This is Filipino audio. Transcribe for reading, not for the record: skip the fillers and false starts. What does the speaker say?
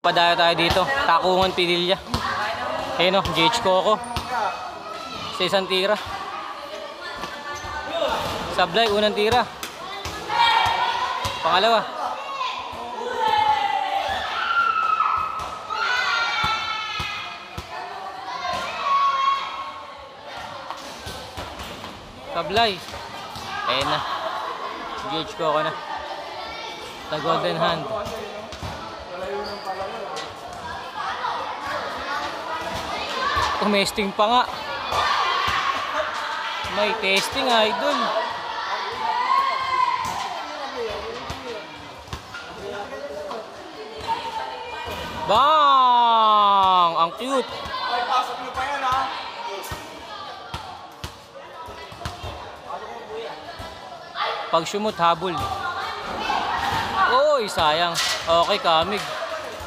Padayo tayo dito, Takungan Pililya. Ayun o, GH Coco. Sa isang tira. Sablay, unang tira. Pangalawa. Sablay. Ayun na. GH Coco na. The Golden Hand. Testing pa nga. May testing, idol. Bang! Ang cute. Ay, pasok nyo pa yan, ha? Pag sumut, habol. Oy, sayang. Okay, kamig.